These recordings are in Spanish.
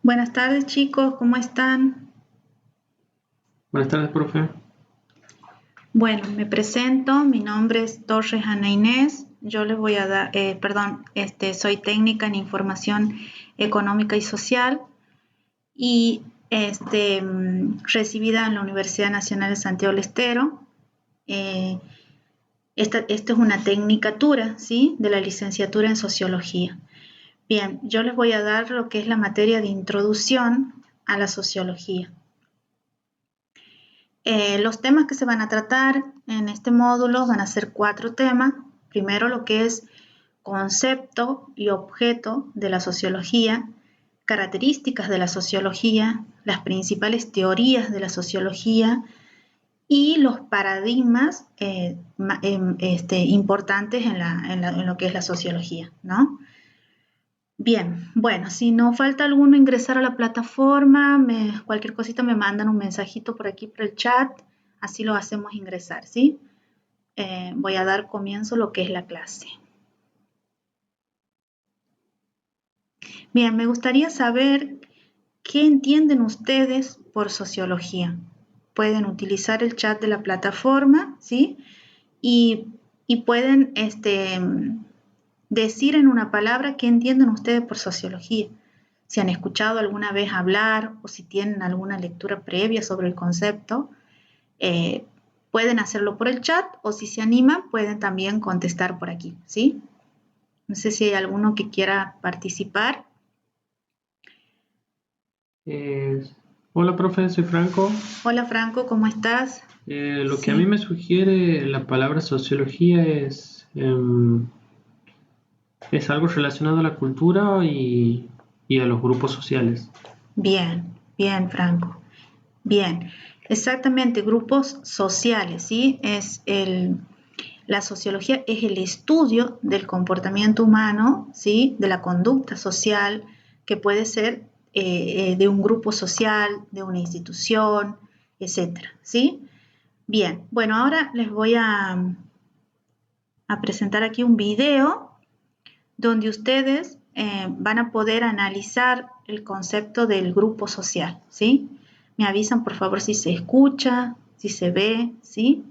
Buenas tardes, chicos, ¿cómo están? Buenas tardes, profe. Bueno, me presento, mi nombre es Torres Ana Inés, yo les voy a dar, soy técnica en información económica y social y recibida en la Universidad Nacional de Santiago del Estero. Eh, esta es una tecnicatura, ¿sí? De la licenciatura en sociología. Bien, yo les voy a dar lo que es la materia de introducción a la sociología. Los temas que se van a tratar en este módulo van a ser 4 temas. Primero, lo que es concepto y objeto de la sociología, características de la sociología, las principales teorías de la sociología y los paradigmas importantes en lo que es la sociología, ¿no? Bien, bueno, si no falta alguno ingresar a la plataforma, cualquier cosita me mandan un mensajito por aquí por el chat, así lo hacemos ingresar, ¿sí? Voy a dar comienzo a lo que es la clase. Bien, me gustaría saber qué entienden ustedes por sociología. Pueden utilizar el chat de la plataforma, ¿sí? Y, y pueden decir en una palabra qué entienden ustedes por sociología. Si han escuchado alguna vez hablar o si tienen alguna lectura previa sobre el concepto, eh, pueden hacerlo por el chat o si se animan pueden también contestar por aquí, ¿sí? No sé si hay alguno que quiera participar. Eh, Hola, profe, soy Franco. Hola Franco, ¿cómo estás? Lo que a mí Sí, me sugiere la palabra sociología es algo relacionado a la cultura y a los grupos sociales. bien, bien Franco. Bien, exactamente, grupos sociales, ¿sí? La sociología es el estudio del comportamiento humano, ¿sí? De la conducta social, que puede ser de un grupo social, de una institución, etcétera, ¿sí? Bien, bueno, ahora les voy a presentar aquí un video donde ustedes van a poder analizar el concepto del grupo social, ¿sí? Me avisan por favor si se escucha, si se ve, ¿sí?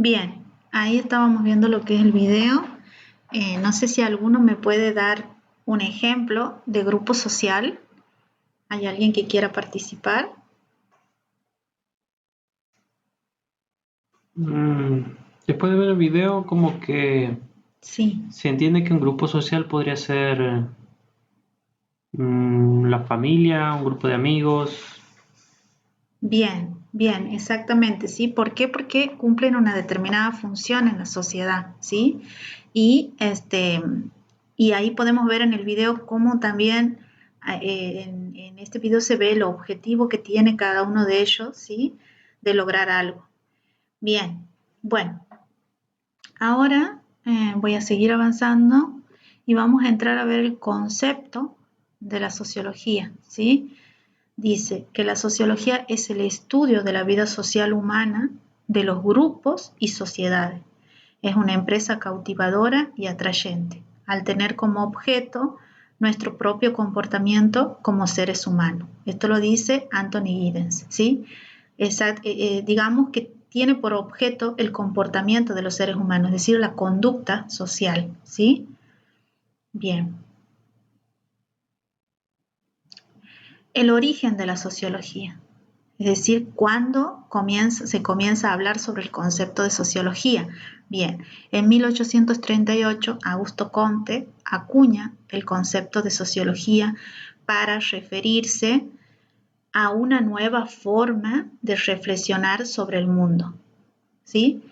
Bien, ahí estábamos viendo lo que es el video. No sé si alguno me puede dar un ejemplo de grupo social. ¿Hay alguien que quiera participar? Después de ver el video, como que Sí, se entiende que un grupo social podría ser la familia, un grupo de amigos. bien, exactamente, ¿sí? ¿Por qué? Porque cumplen una determinada función en la sociedad, ¿sí? Y, y ahí podemos ver en el video cómo también en este video se ve el objetivo que tiene cada uno de ellos, ¿sí? De lograr algo. Bien, bueno, ahora voy a seguir avanzando y vamos a entrar a ver el concepto de la sociología, ¿sí? Dice que la sociología es el estudio de la vida social humana, de los grupos y sociedades. Es una empresa cautivadora y atrayente, al tener como objeto nuestro propio comportamiento como seres humanos. Esto lo dice Anthony Giddens, ¿sí? Digamos que tiene por objeto el comportamiento de los seres humanos, es decir, la conducta social, ¿sí? Bien. El origen de la sociología. Es decir, cuándo se comienza a hablar sobre el concepto de sociología. Bien, en 1838 Augusto Comte acuña el concepto de sociología para referirse a una nueva forma de reflexionar sobre el mundo, ¿sí?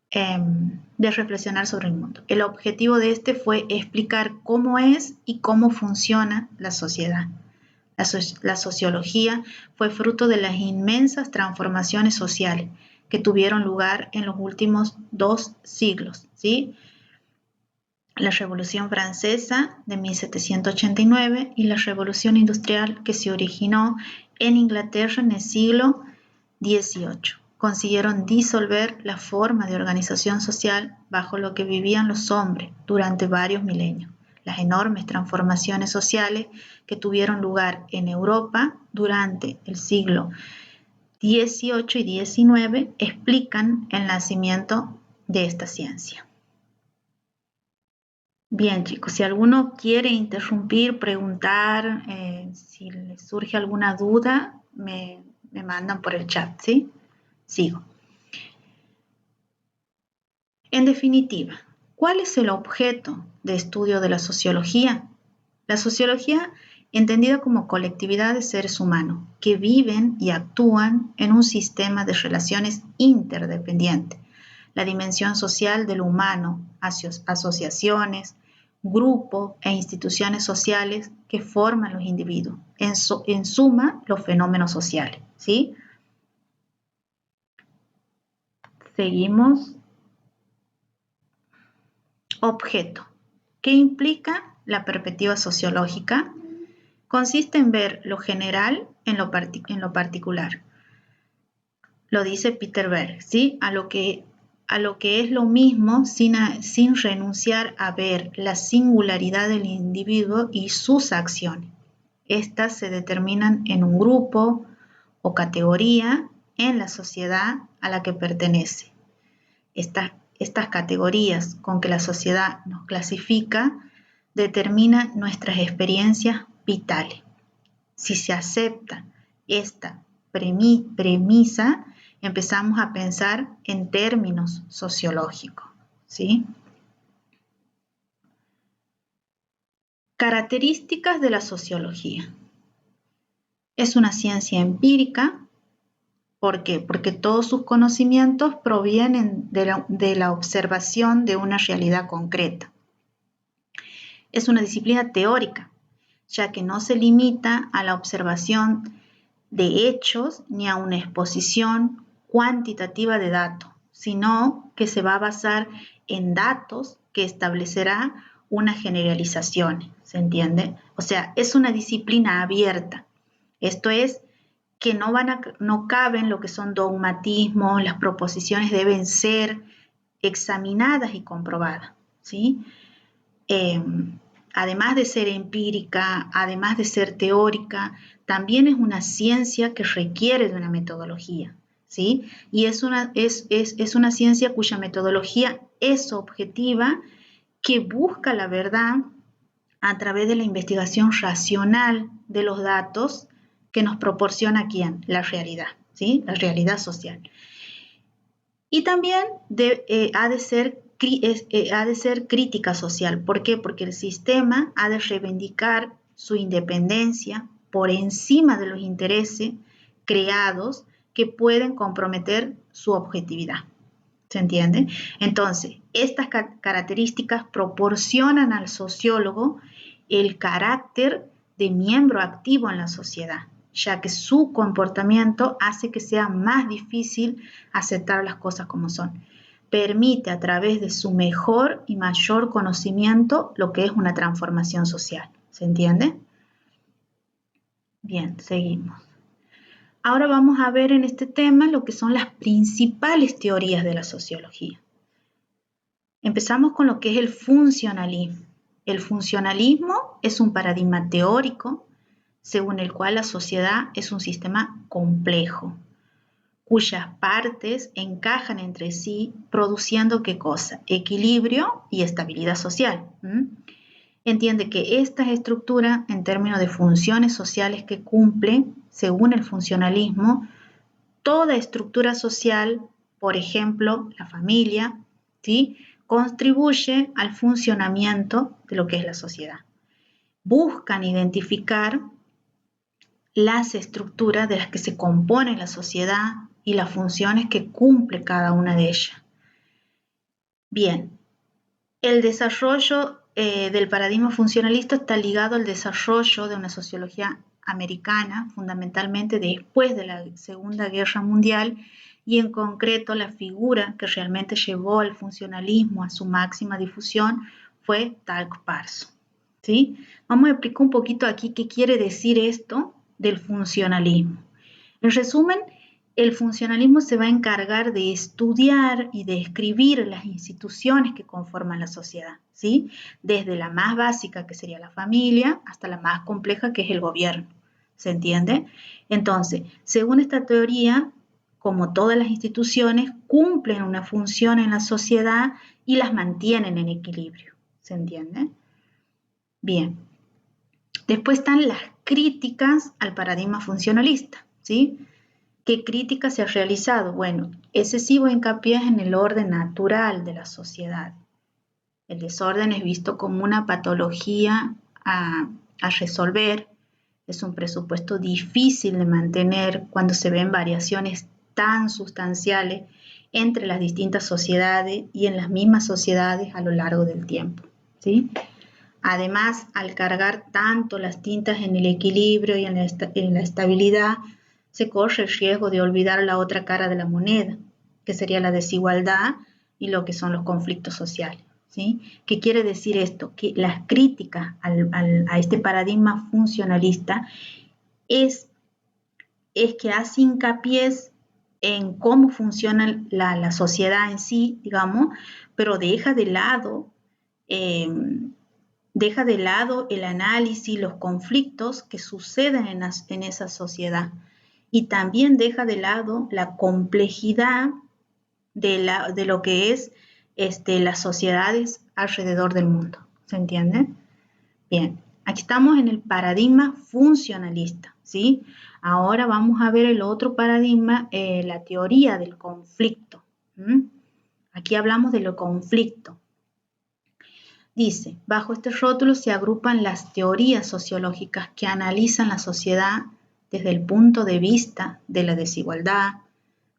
De reflexionar sobre el mundo. El objetivo de este fue explicar cómo es y cómo funciona la sociedad. La sociología fue fruto de las inmensas transformaciones sociales que tuvieron lugar en los últimos 2 siglos, ¿sí? La Revolución Francesa de 1789 y la Revolución Industrial que se originó en Inglaterra en el siglo XVIII. Consiguieron disolver la forma de organización social bajo lo que vivían los hombres durante varios milenios. Las enormes transformaciones sociales que tuvieron lugar en Europa durante el siglo XVIII y XIX explican el nacimiento de esta ciencia. Bien, chicos, si alguno quiere interrumpir, preguntar, si les surge alguna duda, me mandan por el chat, ¿sí? Sigo. En definitiva, ¿cuál es el objeto de estudio de la sociología? La sociología, entendida como colectividad de seres humanos que viven y actúan en un sistema de relaciones interdependientes. La dimensión social del humano, asociaciones, grupos e instituciones sociales que forman los individuos. En suma, los fenómenos sociales, ¿sí? Seguimos. Objeto. ¿Qué implica la perspectiva sociológica? Consiste en ver lo general en lo particular. Lo dice Peter Berg, ¿sí? A lo que es lo mismo sin renunciar a ver la singularidad del individuo y sus acciones. Estas se determinan en un grupo o categoría en la sociedad a la que pertenece. Estas categorías con que la sociedad nos clasifica determinan nuestras experiencias vitales. Si se acepta esta premisa, empezamos a pensar en términos sociológicos, ¿sí? Características de la sociología. Es una ciencia empírica. ¿Por qué? Porque todos sus conocimientos provienen de la observación de una realidad concreta. Es una disciplina teórica, ya que no se limita a la observación de hechos ni a una exposición cuantitativa de datos, sino que se va a basar en datos que establecerá una generalización, ¿se entiende? O sea, es una disciplina abierta. Esto es que no caben lo que son dogmatismos, las proposiciones deben ser examinadas y comprobadas, ¿sí? Además de ser empírica, además de ser teórica, también es una ciencia que requiere de una metodología, ¿sí? Y es una ciencia cuya metodología es objetiva, que busca la verdad a través de la investigación racional de los datos que nos proporciona ¿quién? La realidad, ¿sí? La realidad social. Y también ha de ser crítica social. ¿Por qué? Porque el sistema ha de reivindicar su independencia por encima de los intereses creados que pueden comprometer su objetividad. ¿Se entiende? Entonces, estas características proporcionan al sociólogo el carácter de miembro activo en la sociedad, ya que su comportamiento hace que sea más difícil aceptar las cosas como son. Permite a través de su mejor y mayor conocimiento lo que es una transformación social. ¿Se entiende? Bien, seguimos. Ahora vamos a ver en este tema lo que son las principales teorías de la sociología. Empezamos con lo que es el funcionalismo. El funcionalismo es un paradigma teórico según el cual la sociedad es un sistema complejo, cuyas partes encajan entre sí produciendo ¿qué cosa? Equilibrio y estabilidad social. Entiende que estas estructuras, en términos de funciones sociales que cumple, según el funcionalismo, toda estructura social, por ejemplo, la familia, ¿sí?, contribuye al funcionamiento de lo que es la sociedad. Buscan identificar las estructuras de las que se compone la sociedad y las funciones que cumple cada una de ellas. Bien, el desarrollo del paradigma funcionalista está ligado al desarrollo de una sociología americana, fundamentalmente después de la Segunda Guerra Mundial, y en concreto la figura que realmente llevó al funcionalismo a su máxima difusión fue Tal Parson. ¿Sí? Vamos a explicar un poquito aquí qué quiere decir esto del funcionalismo. En resumen, el funcionalismo se va a encargar de estudiar y de escribir las instituciones que conforman la sociedad, ¿sí? Desde la más básica, que sería la familia, hasta la más compleja, que es el gobierno. ¿Se entiende? Entonces, según esta teoría, como todas las instituciones, cumplen una función en la sociedad y las mantienen en equilibrio. ¿Se entiende? Bien. Después están las críticas al paradigma funcionalista, ¿sí? ¿Qué crítica se ha realizado? Bueno, excesivo hincapié en el orden natural de la sociedad. El desorden es visto como una patología a resolver. Es un presupuesto difícil de mantener cuando se ven variaciones tan sustanciales entre las distintas sociedades y en las mismas sociedades a lo largo del tiempo, ¿sí? Además, al cargar tanto las tintas en el equilibrio y en la estabilidad, se corre el riesgo de olvidar la otra cara de la moneda, que sería la desigualdad y lo que son los conflictos sociales, ¿sí? ¿Qué quiere decir esto? Que las críticas a este paradigma funcionalista es que hace hincapié en cómo funciona la sociedad en sí, digamos, pero deja de lado el análisis, los conflictos que suceden en esa sociedad, y también deja de lado la complejidad de lo que es las sociedades alrededor del mundo. ¿Se entiende? Bien, aquí estamos en el paradigma funcionalista, ¿sí? Ahora vamos a ver el otro paradigma, la teoría del conflicto. Aquí hablamos de lo conflicto. Dice, bajo este rótulo se agrupan las teorías sociológicas que analizan la sociedad desde el punto de vista de la desigualdad,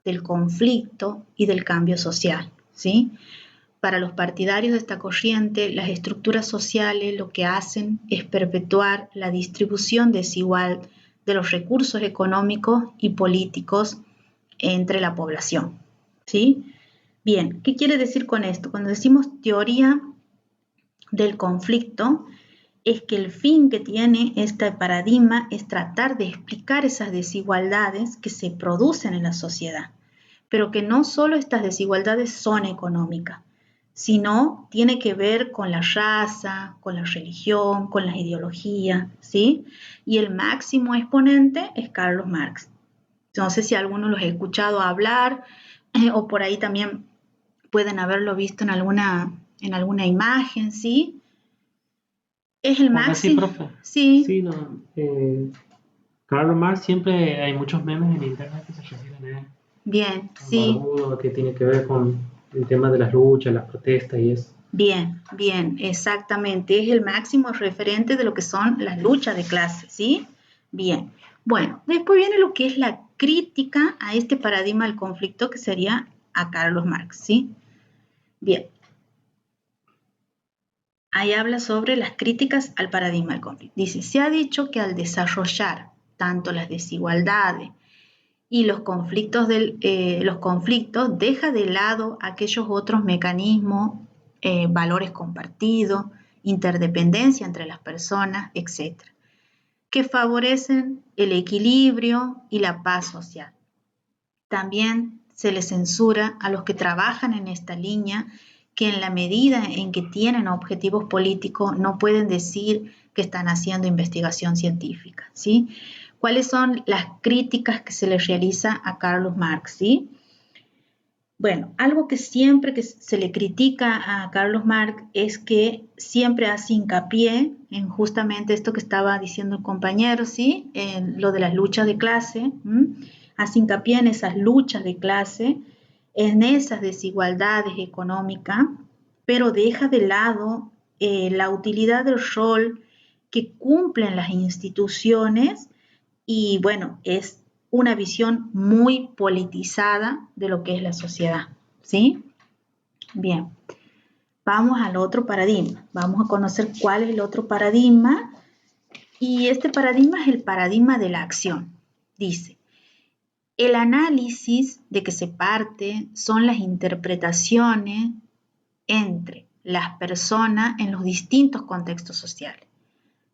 del conflicto y del cambio social, ¿sí? Para los partidarios de esta corriente, las estructuras sociales lo que hacen es perpetuar la distribución desigual de los recursos económicos y políticos entre la población, ¿sí? Bien, ¿qué quiere decir con esto? Cuando decimos teoría del conflicto, es que el fin que tiene este paradigma es tratar de explicar esas desigualdades que se producen en la sociedad, pero que no solo estas desigualdades son económicas, sino tiene que ver con la raza, con la religión, con las ideologías, ¿sí? Y el máximo exponente es Carlos Marx. No sé si algunos los he escuchado hablar o por ahí también pueden haberlo visto en alguna imagen, ¿sí? Es el Hola, sí, máximo, profe. sí, Sí, no, Karl Marx siempre hay muchos memes en internet que se refieren a él. bien, Un sí, barbudo que tiene que ver con el tema de las luchas, las protestas y eso. bien, bien, exactamente. Es el máximo referente de lo que son las luchas de clase, ¿sí? Bien. Bueno, después viene lo que es la crítica a este paradigma del conflicto que sería a Carlos Marx, ¿sí? Bien, ahí habla sobre las críticas al paradigma del conflicto. Dice, se ha dicho que al desarrollar tanto las desigualdades y los conflictos deja de lado aquellos otros mecanismos, valores compartidos, interdependencia entre las personas, etcétera, que favorecen el equilibrio y la paz social. También se les censura a los que trabajan en esta línea que en la medida en que tienen objetivos políticos no pueden decir que están haciendo investigación científica, ¿sí? ¿Cuáles son las críticas que se les realiza a Carlos Marx, ¿sí? Bueno, algo que siempre que se le critica a Carlos Marx es que siempre hace hincapié en justamente esto que estaba diciendo el compañero, ¿sí? En lo de las luchas de clase, hace hincapié en esas luchas de clase, en esas desigualdades económicas, pero deja de lado la utilidad del rol que cumplen las instituciones y bueno, es una visión muy politizada de lo que es la sociedad, ¿sí? Bien, vamos al otro paradigma, vamos a conocer cuál es el otro paradigma y este paradigma es el paradigma de la acción. Dice, el análisis de que se parte son las interpretaciones entre las personas en los distintos contextos sociales.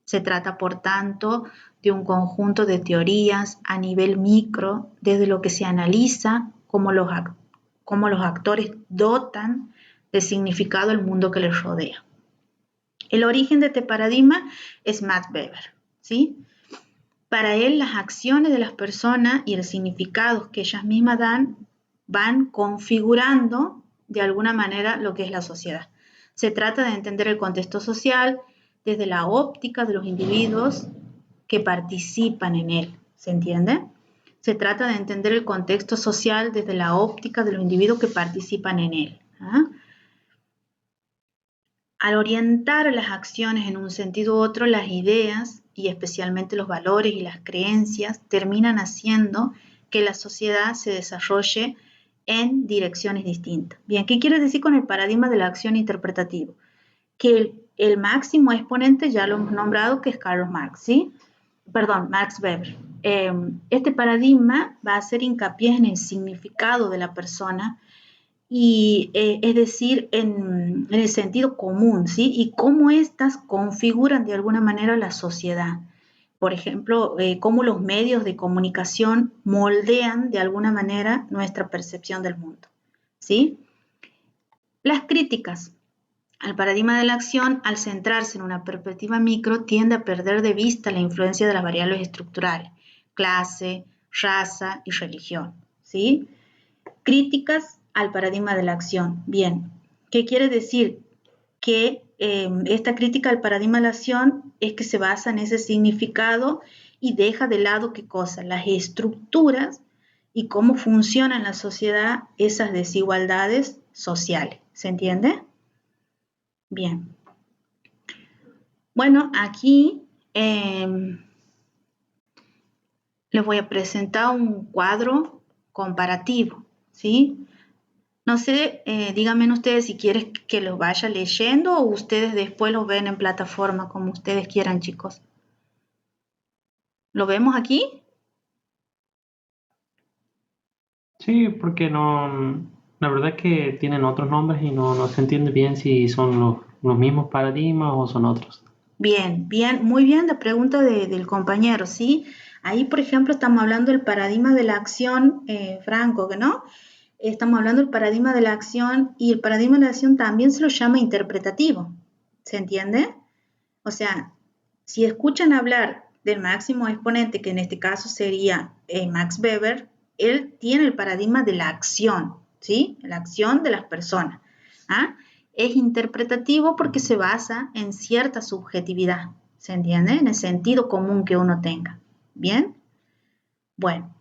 Se trata, por tanto, de un conjunto de teorías a nivel micro, desde lo que se analiza cómo los actores dotan de significado el mundo que les rodea. El origen de este paradigma es Max Weber, ¿sí? Para él, las acciones de las personas y el significado que ellas mismas dan van configurando de alguna manera lo que es la sociedad. Se trata de entender el contexto social desde la óptica de los individuos que participan en él. ¿Se entiende? Se trata de entender el contexto social desde la óptica de los individuos que participan en él. ¿Ah? Al orientar las acciones en un sentido u otro, las ideas y especialmente los valores y las creencias terminan haciendo que la sociedad se desarrolle en direcciones distintas. Bien, ¿qué quiere decir con el paradigma de la acción interpretativa? Que el máximo exponente ya lo hemos nombrado, que es Karl Marx, ¿sí? Perdón, Max Weber. Este paradigma va a hacer hincapié en el significado de la persona y es decir, en el sentido común, ¿sí? Y cómo éstas configuran de alguna manera la sociedad. Por ejemplo, cómo los medios de comunicación moldean de alguna manera nuestra percepción del mundo, ¿sí? Las críticas al paradigma de la acción, al centrarse en una perspectiva micro, tiende a perder de vista la influencia de las variables estructurales, clase, raza y religión, ¿sí? Críticas al paradigma de la acción. Bien, ¿qué quiere decir? Que esta crítica al paradigma de la acción es que se basa en ese significado y deja de lado qué cosa, las estructuras y cómo funcionan en la sociedad esas desigualdades sociales. ¿Se entiende? Bien. Bueno, aquí les voy a presentar un cuadro comparativo, ¿sí? No sé, díganme ustedes si quieren que los vaya leyendo o ustedes después los ven en plataforma, como ustedes quieran, chicos. ¿Lo vemos aquí? Sí, porque no, la verdad es que tienen otros nombres y no se entiende bien si son los mismos paradigmas o son otros. Bien, bien, muy bien la pregunta del compañero, ¿sí? Ahí, por ejemplo, estamos hablando del paradigma de la acción, Franco, ¿no? Estamos hablando del paradigma de la acción y el paradigma de la acción también se lo llama interpretativo, ¿se entiende? O sea, si escuchan hablar del máximo exponente, que en este caso sería Max Weber, él tiene el paradigma de la acción, ¿sí? La acción de las personas. ¿Ah? Es interpretativo porque se basa en cierta subjetividad, ¿se entiende? En el sentido común que uno tenga. ¿Bien? Bueno,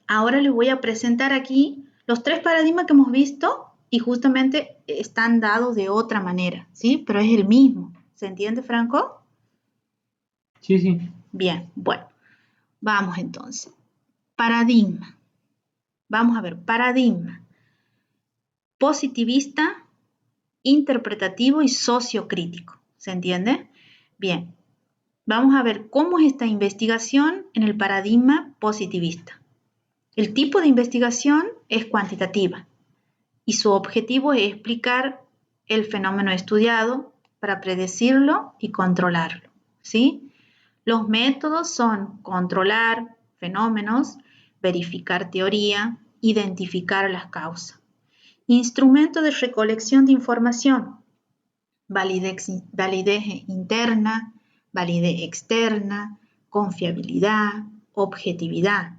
ahora les voy a presentar aquí los 3 paradigmas que hemos visto y justamente están dados de otra manera, ¿sí? Pero es el mismo. ¿Se entiende, Franco? Sí, sí. Bien, bueno, vamos entonces. Paradigma. Vamos a ver, paradigma. Positivista, interpretativo y sociocrítico. ¿Se entiende? Bien, vamos a ver cómo es esta investigación en el paradigma positivista. El tipo de investigación es cuantitativa y su objetivo es explicar el fenómeno estudiado para predecirlo y controlarlo, ¿sí? Los métodos son controlar fenómenos, verificar teoría, identificar las causas. Instrumento de recolección de información, validez interna, validez externa, confiabilidad, objetividad.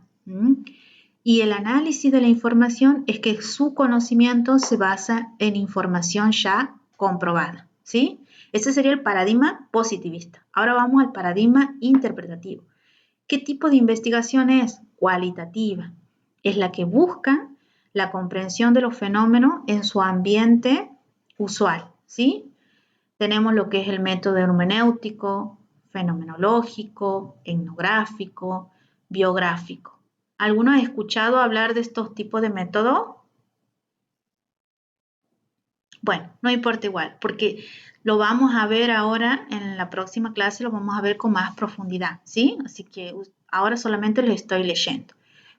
Y el análisis de la información es que su conocimiento se basa en información ya comprobada, ¿sí? Ese sería el paradigma positivista. Ahora vamos al paradigma interpretativo. ¿Qué tipo de investigación es? Cualitativa. Es la que busca la comprensión de los fenómenos en su ambiente usual, ¿sí? Tenemos lo que es el método hermenéutico, fenomenológico, etnográfico, biográfico. ¿Alguno ha escuchado hablar de estos tipos de métodos? Bueno, no importa igual, porque lo vamos a ver ahora en la próxima clase, lo vamos a ver con más profundidad, ¿sí? Así que ahora solamente lo estoy leyendo.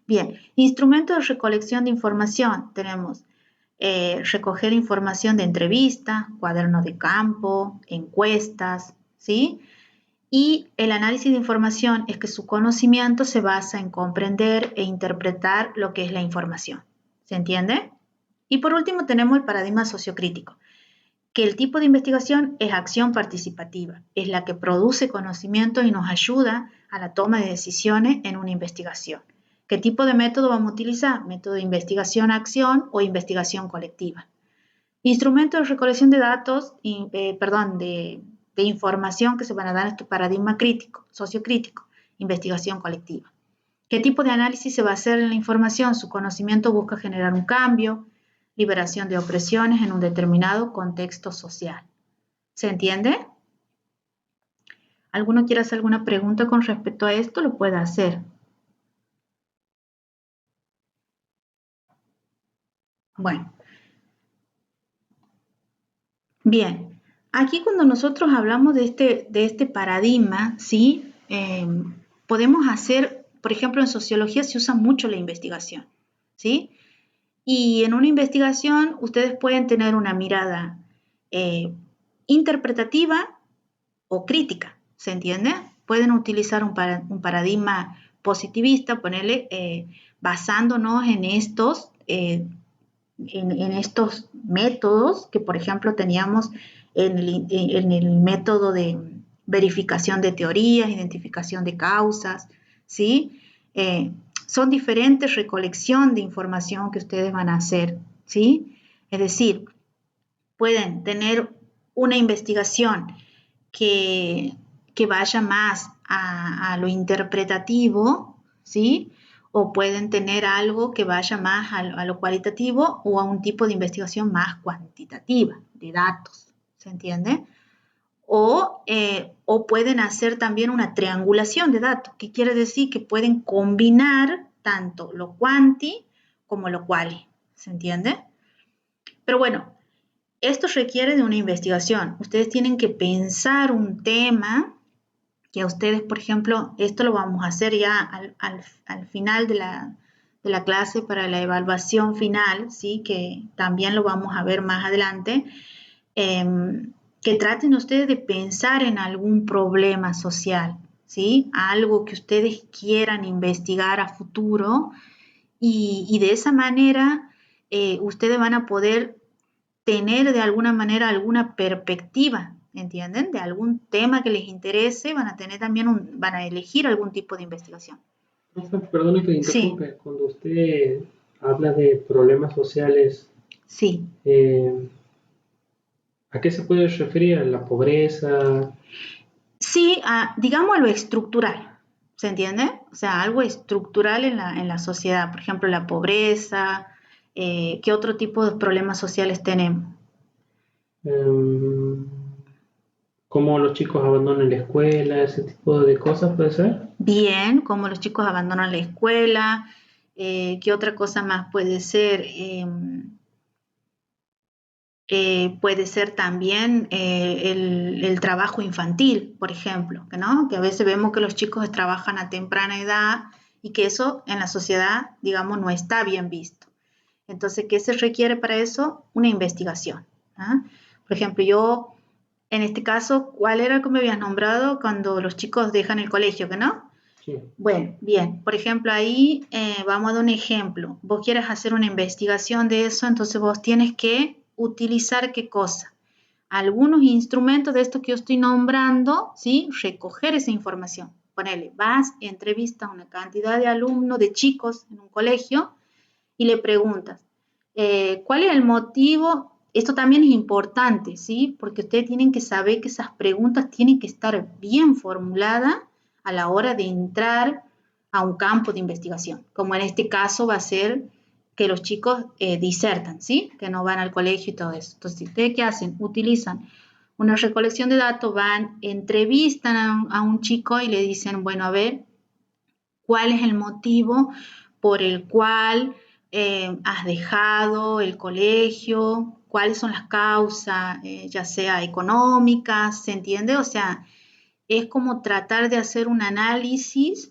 Bien, instrumentos de recolección de información. Tenemos recoger información de entrevistas, cuadernos de campo, encuestas, ¿sí? Y el análisis de información es que su conocimiento se basa en comprender e interpretar lo que es la información. ¿Se entiende? Y por último tenemos el paradigma sociocrítico, que el tipo de investigación es acción participativa, es la que produce conocimiento y nos ayuda a la toma de decisiones en una investigación. ¿Qué tipo de método vamos a utilizar? Método de investigación-acción o investigación colectiva. Instrumentos de recolección de datos, de información que se van a dar en este paradigma crítico, sociocrítico, investigación colectiva. ¿Qué tipo de análisis se va a hacer en la información? Su conocimiento busca generar un cambio, liberación de opresiones en un determinado contexto social. ¿Se entiende? ¿Alguno quiere hacer alguna pregunta con respecto a esto? Lo puede hacer. Bueno. Bien. Aquí cuando nosotros hablamos de este paradigma, ¿sí? Podemos hacer, por ejemplo, en sociología se usa mucho la investigación, ¿sí? Y en una investigación ustedes pueden tener una mirada interpretativa o crítica, ¿se entiende? Pueden utilizar un paradigma positivista, ponerle basándonos en estos métodos que, por ejemplo, teníamos en el método de verificación de teorías, identificación de causas, ¿sí? Son diferentes recolección de información que ustedes van a hacer, ¿sí? Es decir, pueden tener una investigación que, que vaya más a lo interpretativo, ¿sí? O pueden tener algo que vaya más a lo cualitativo o a un tipo de investigación más cuantitativa, de datos, ¿se entiende? O pueden hacer también una triangulación de datos, que quiere decir que pueden combinar tanto lo cuanti como lo quali, ¿se entiende? Pero bueno, esto requiere de una investigación. Ustedes tienen que pensar un tema que a ustedes, por ejemplo, esto lo vamos a hacer ya al final de la clase para la evaluación final, ¿sí? Que también lo vamos a ver más adelante, que traten ustedes de pensar en algún problema social, ¿sí? Algo que ustedes quieran investigar a futuro y de esa manera ustedes van a poder tener de alguna manera alguna perspectiva, ¿entienden? De algún tema que les interese, van a tener también van a elegir algún tipo de investigación. Perdone que le Sí, interrumpe. Cuando usted habla de problemas sociales, sí. eh, ¿a qué se puede referir? ¿A la pobreza? Sí, digamos lo estructural, ¿se entiende? O sea, algo estructural en la sociedad, por ejemplo, la pobreza, ¿qué otro tipo de problemas sociales tenemos? Em, ¿Cómo los chicos abandonan la escuela? ¿Ese tipo de cosas puede ser? Bien, cómo los chicos abandonan la escuela, ¿qué otra cosa más puede ser? Puede ser también el trabajo infantil, por ejemplo, ¿no? Que a veces vemos que los chicos trabajan a temprana edad y que eso en la sociedad, digamos, no está bien visto. Entonces, ¿qué se requiere para eso? Una investigación. ¿Ah? Por ejemplo, yo, en este caso, ¿cuál era que me habías nombrado cuando los chicos dejan el colegio, que no? Sí. Bueno, bien, por ejemplo, ahí vamos a dar un ejemplo. Vos quieres hacer una investigación de eso, entonces vos tienes que utilizar qué cosa. Algunos instrumentos de esto que yo estoy nombrando, ¿sí? Recoger esa información. Ponele, vas, entrevistas a una cantidad de alumnos, de chicos en un colegio y le preguntas, ¿cuál es el motivo? Esto también es importante, ¿sí? Porque ustedes tienen que saber que esas preguntas tienen que estar bien formuladas a la hora de entrar a un campo de investigación, como en este caso va a ser que los chicos disertan, ¿sí? Que no van al colegio y todo eso. Entonces, ¿ustedes qué hacen? Utilizan una recolección de datos, van, entrevistan a un chico y le dicen, bueno, a ver, ¿cuál es el motivo por el cual has dejado el colegio? ¿Cuáles son las causas, ya sea económicas, se entiende? O sea, es como tratar de hacer un análisis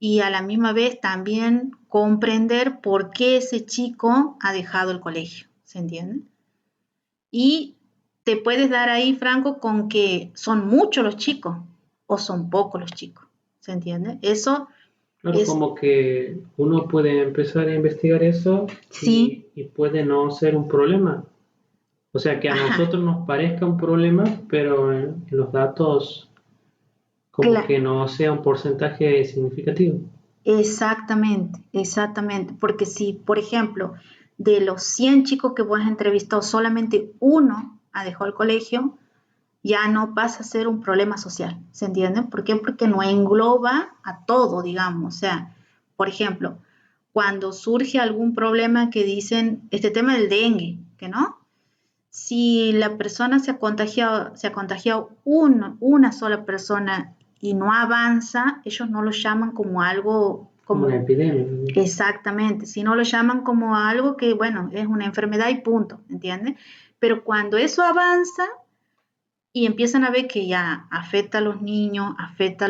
y a la misma vez también comprender por qué ese chico ha dejado el colegio, ¿se entiende? Y te puedes dar ahí, Franco, con que son muchos los chicos o son pocos los chicos, ¿se entiende? Eso Claro, es, como que uno puede empezar a investigar eso sí, y puede no ser un problema. O sea, que a ajá, nosotros nos parezca un problema, pero en los datos como que claro, no sea un porcentaje significativo. exactamente, exactamente, porque si, por ejemplo, de los 100 chicos que vos has entrevistado, solamente uno ha dejado el colegio, ya no pasa a ser un problema social, ¿se entiende? ¿Por qué? Porque no engloba a todo, digamos, o sea, por ejemplo, cuando surge algún problema que dicen, este tema del dengue, que no, si la persona se ha contagiado una sola persona y no avanza, ellos no lo llaman como algo, Como una como epidemia. exactamente, si no lo llaman como algo que, bueno, es una enfermedad y punto, ¿entiendes? Pero cuando eso avanza y empiezan a ver que ya afecta a los niños, afecta a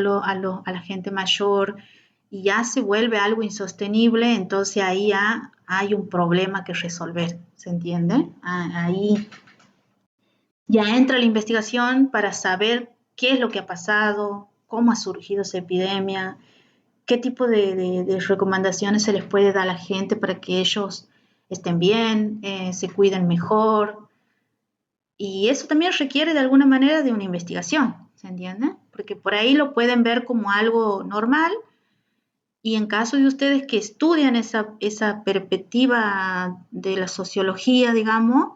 la gente mayor y ya se vuelve algo insostenible, entonces ahí ya hay un problema que resolver, ¿se entiende? Ahí ya entra la investigación para saber qué es lo que ha pasado, cómo ha surgido esa epidemia, qué tipo de recomendaciones se les puede dar a la gente para que ellos estén bien, se cuiden mejor. Y eso también requiere de alguna manera de una investigación, ¿se entiende? Porque por ahí lo pueden ver como algo normal y en caso de ustedes que estudian esa perspectiva de la sociología, digamos,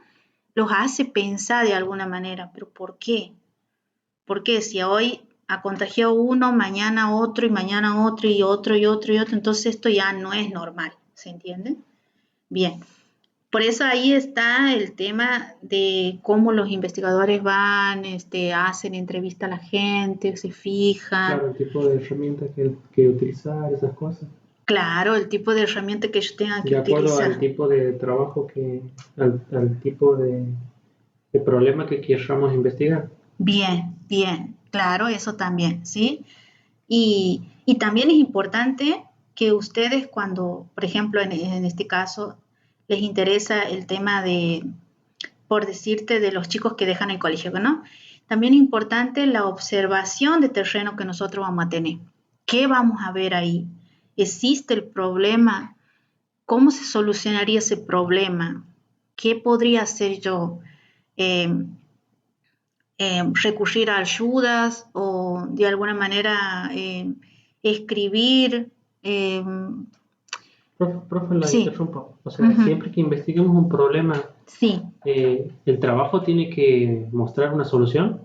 los hace pensar de alguna manera, pero ¿por qué? Porque si hoy ha contagiado uno, mañana otro y mañana otro y otro y otro y otro, entonces esto ya no es normal, ¿se entiende? Bien, por eso ahí está el tema de cómo los investigadores van, hacen entrevista a la gente, se fijan, Claro, el tipo de herramientas que utilizar, esas cosas. claro, el tipo de herramienta que ellos tengan que De acuerdo al utilizar. tipo de trabajo al tipo de problema que queramos investigar. Bien, bien, claro, eso también, ¿sí? Y también es importante que ustedes cuando, por ejemplo, en este caso, les interesa el tema de, por decirte, de los chicos que dejan el colegio, ¿no? También es importante la observación de terreno que nosotros vamos a tener. ¿Qué vamos a ver ahí? ¿Existe el problema? ¿Cómo se solucionaría ese problema? ¿Qué podría hacer yo? Eh, recurrir a ayudas o de alguna manera escribir. Eh, Profe, la sí, interrumpo. O sea, ujú, siempre que investiguemos un problema, sí, el trabajo tiene que mostrar una solución.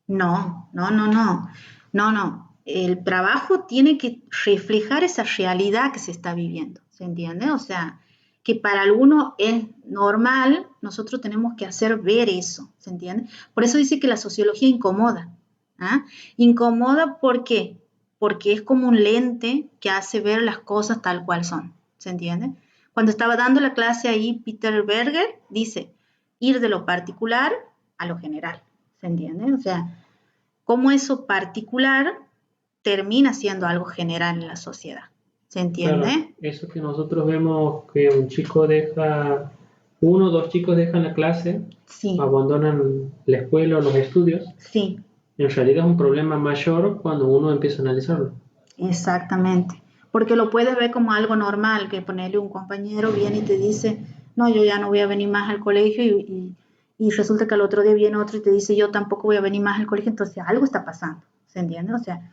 no, no, no, no, no, no. El trabajo tiene que reflejar esa realidad que se está viviendo, ¿se entiende? O sea, que para algunos es normal, nosotros tenemos que hacer ver eso, ¿se entiende? Por eso dice que la sociología incomoda. ¿Ah? Incomoda, ¿por qué? Porque es como un lente que hace ver las cosas tal cual son, ¿se entiende? Cuando estaba dando la clase ahí, Peter Berger dice, ir de lo particular a lo general, ¿se entiende? O sea, cómo eso particular termina siendo algo general en la sociedad. ¿Se Claro, entiende? eso que nosotros vemos que un chico deja, uno o dos chicos dejan la clase, Sí, abandonan la escuela o los estudios, sí, en realidad es un problema mayor cuando uno empieza a analizarlo. exactamente. Porque lo puedes ver como algo normal, que ponerle un compañero viene y te dice, no, yo ya no voy a venir más al colegio y resulta que al otro día viene otro y te dice, yo tampoco voy a venir más al colegio, entonces algo está pasando, ¿se entiende? O sea,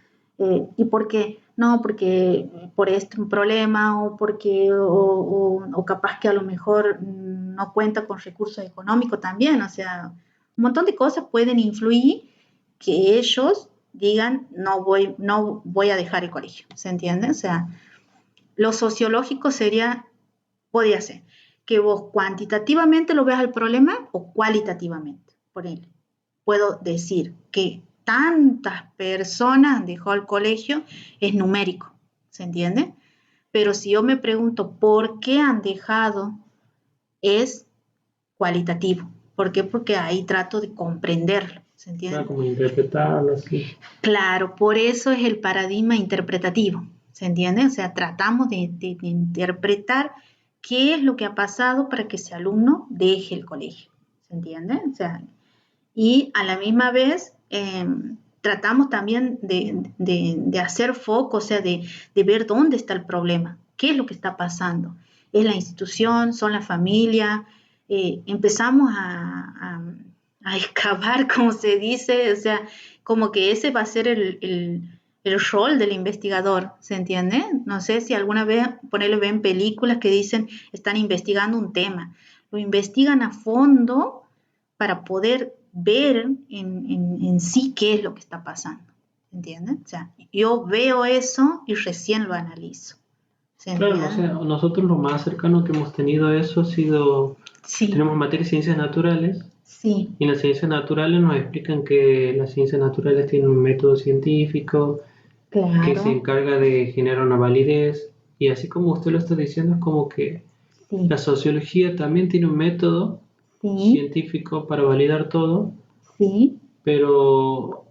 ¿y por qué? No, porque por este un problema o porque, o capaz que a lo mejor no cuenta con recursos económicos también, o sea, un montón de cosas pueden influir que ellos digan no voy a dejar el colegio, ¿se entiende? O sea, lo sociológico sería, podría ser, que vos cuantitativamente lo veas el problema o cualitativamente, por él. Puedo decir que tantas personas dejó el colegio es numérico, ¿se entiende? Pero si yo me pregunto por qué han dejado, es cualitativo. ¿Por qué? Porque ahí trato de comprenderlo, ¿se Claro, entiende? como interpretarlo así. Claro, por eso es el paradigma interpretativo, ¿se entiende? O sea, tratamos de interpretar qué es lo que ha pasado para que ese alumno deje el colegio, ¿se entiende? O sea, y a la misma vez tratamos también de hacer foco, o sea, de ver dónde está el problema, qué es lo que está pasando. ¿Es la institución? ¿Son la familia? Empezamos a excavar, como se dice, o sea, como que ese va a ser el rol del investigador, ¿se entiende? No sé si alguna vez, ponerle, ven películas que dicen, están investigando un tema, lo investigan a fondo para poder ver en sí qué es lo que está pasando, ¿entienden? O sea, yo veo eso y recién lo analizo, ¿se Claro, no sé, entiende? nosotros lo más cercano que hemos tenido a eso ha sido, Sí, tenemos materia de ciencias naturales sí, y en las ciencias naturales nos explican que las ciencias naturales tienen un método científico que se claro, encarga de generar una validez y así como usted lo está diciendo es como que sí, la sociología también tiene un método sí, científico para validar todo, sí, pero,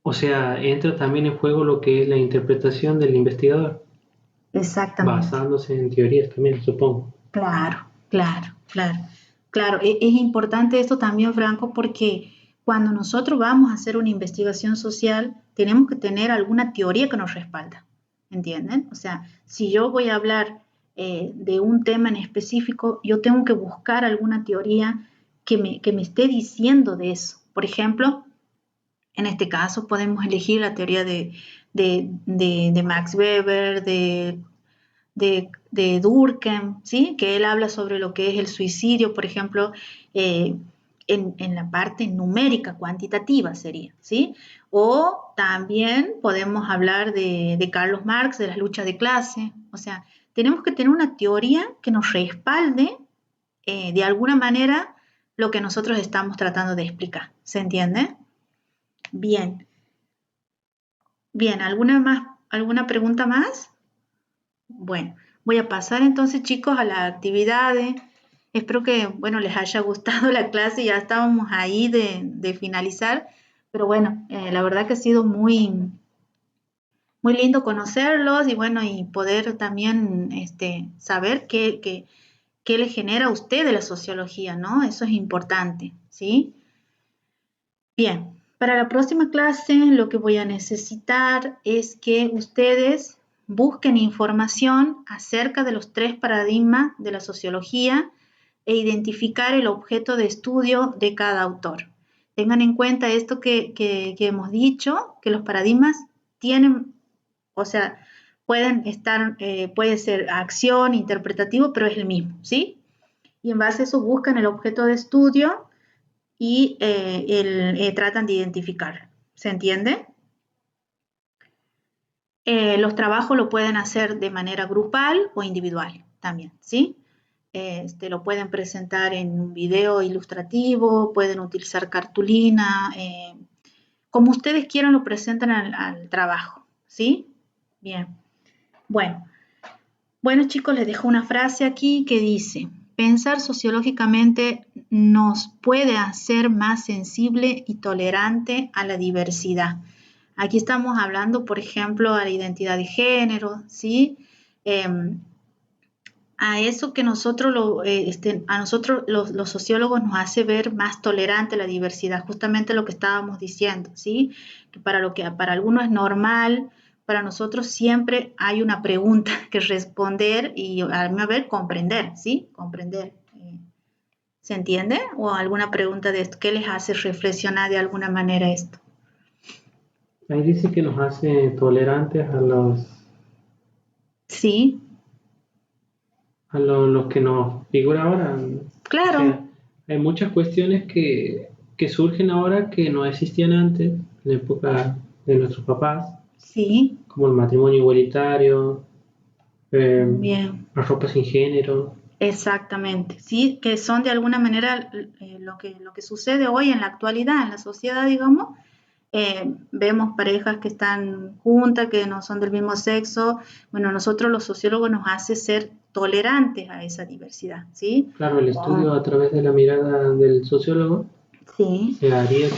o sea, entra también en juego lo que es la interpretación del investigador, exactamente. basándose en teorías también, supongo. Claro, claro, claro, claro. Es importante esto también, Franco, porque cuando nosotros vamos a hacer una investigación social, tenemos que tener alguna teoría que nos respalda, ¿entienden? O sea, si yo voy a hablar de un tema en específico, yo tengo que buscar alguna teoría que me esté diciendo de eso. Por ejemplo, en este caso podemos elegir la teoría de Max Weber, Durkheim, ¿sí? Que él habla sobre lo que es el suicidio, por ejemplo, eh, en la parte numérica, cuantitativa sería, ¿sí? O también podemos hablar de Carlos Marx, de las luchas de clase, o sea, tenemos que tener una teoría que nos respalde de alguna manera lo que nosotros estamos tratando de explicar, ¿se entiende? Bien, bien, alguna pregunta más? Bueno, voy a pasar entonces, chicos, a las actividades. Espero que, bueno, les haya gustado la clase. Ya estábamos ahí de finalizar, pero bueno, la verdad que ha sido muy lindo conocerlos y bueno, y poder también saber qué le genera a usted de la sociología, ¿no? Eso es importante, ¿sí? Bien, para la próxima clase lo que voy a necesitar es que ustedes busquen información acerca de los tres paradigmas de la sociología e identificar el objeto de estudio de cada autor. Tengan en cuenta esto que hemos dicho, que los paradigmas tienen, o sea, pueden estar, puede ser acción, interpretativo, pero es el mismo, ¿sí? Y en base a eso buscan el objeto de estudio y tratan de identificar. ¿Se entiende? Los trabajos lo pueden hacer de manera grupal o individual también, ¿sí? Lo pueden presentar en un video ilustrativo, pueden utilizar cartulina, como ustedes quieran lo presentan al trabajo, ¿sí? Bien. Bueno, chicos, les dejo una frase aquí que dice, pensar sociológicamente nos puede hacer más sensible y tolerante a la diversidad. Aquí estamos hablando, por ejemplo, a la identidad de género, ¿sí? A eso que a nosotros los sociólogos nos hace ver más tolerante la diversidad, justamente lo que estábamos diciendo, ¿sí? Que para algunos es normal, para nosotros siempre hay una pregunta que responder y a mi ver comprender, ¿sí? Comprender. ¿Se entiende? ¿O alguna pregunta de esto? ¿Qué les hace reflexionar de alguna manera esto? Ahí dice que nos hace tolerantes Sí, los que nos figura ahora. O claro, sea, hay muchas cuestiones que surgen ahora que no existían antes, en la época de nuestros papás, sí, como el matrimonio igualitario, bien. la ropa sin género. Exactamente, sí, que son de alguna manera lo que sucede hoy en la actualidad, en la sociedad, digamos. Vemos parejas que están juntas, que no son del mismo sexo. Bueno, nosotros los sociólogos nos hace ser tolerantes a esa diversidad, ¿sí? Claro, el estudio a través de la mirada del sociólogo Sí, haría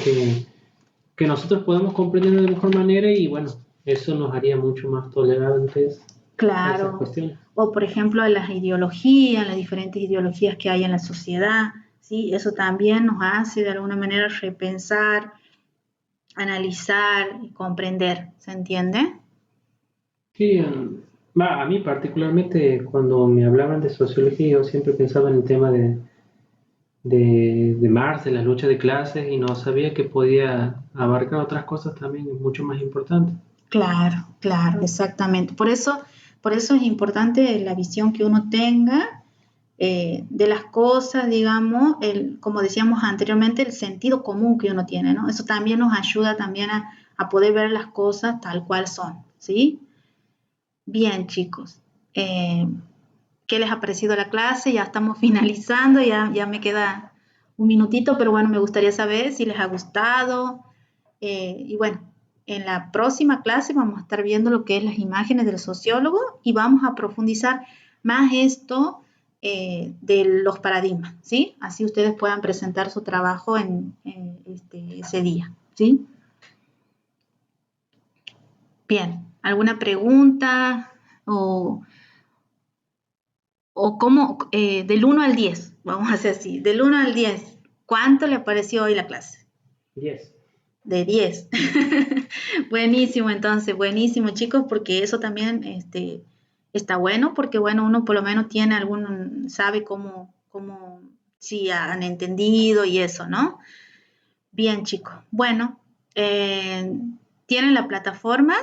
que nosotros podamos comprender de mejor manera y bueno, eso nos haría mucho más tolerantes a esas claro. cuestiones. O por ejemplo, las ideologías, las diferentes ideologías que hay en la sociedad, ¿sí? Eso también nos hace de alguna manera repensar, analizar y comprender, ¿se entiende? Sí, a mí particularmente cuando me hablaban de sociología yo siempre pensaba en el tema de Marx, de la lucha de clases y no sabía que podía abarcar otras cosas también mucho más importantes. Claro, claro, exactamente. Por eso es importante la visión que uno tenga de las cosas, digamos, como decíamos anteriormente, el sentido común que uno tiene, ¿no? Eso también nos ayuda también a poder ver las cosas tal cual son, ¿sí? Bien, chicos. Eh, ¿Qué les ha parecido la clase? Ya estamos finalizando, ya me queda un minutito, pero bueno, me gustaría saber si les ha gustado. Y bueno, en la próxima clase vamos a estar viendo lo que es las imágenes del sociólogo y vamos a profundizar más esto de los paradigmas, ¿sí? Así ustedes puedan presentar su trabajo en ese día, ¿sí? Bien, ¿alguna pregunta o, o cómo, del 1 al 10, vamos a hacer así, del 1 al 10, ¿cuánto le pareció hoy la clase? 10. De 10. Buenísimo, entonces, buenísimo, chicos, porque eso también está bueno, porque bueno, uno por lo menos tiene sabe cómo si han entendido y eso, ¿no? Bien, chicos. Bueno, eh, tienen la plataforma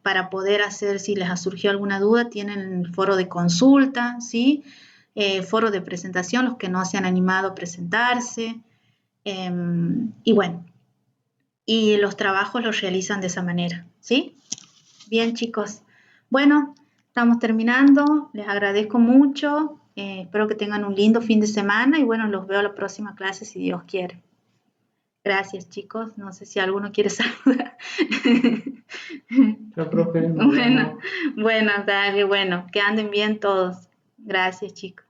para poder hacer, si les ha surgido alguna duda, tienen el foro de consulta, ¿sí? Foro de presentación, los que no se han animado a presentarse. Y bueno, y los trabajos los realizan de esa manera, ¿sí? Bien, chicos. Bueno, estamos terminando. Les agradezco mucho. Espero que tengan un lindo fin de semana y bueno, los veo a la próxima clase si Dios quiere. Gracias, chicos. No sé si alguno quiere saludar. Chao, profe, nos Bueno, vemos. bueno, dale, bueno, que anden bien todos. Gracias, chicos.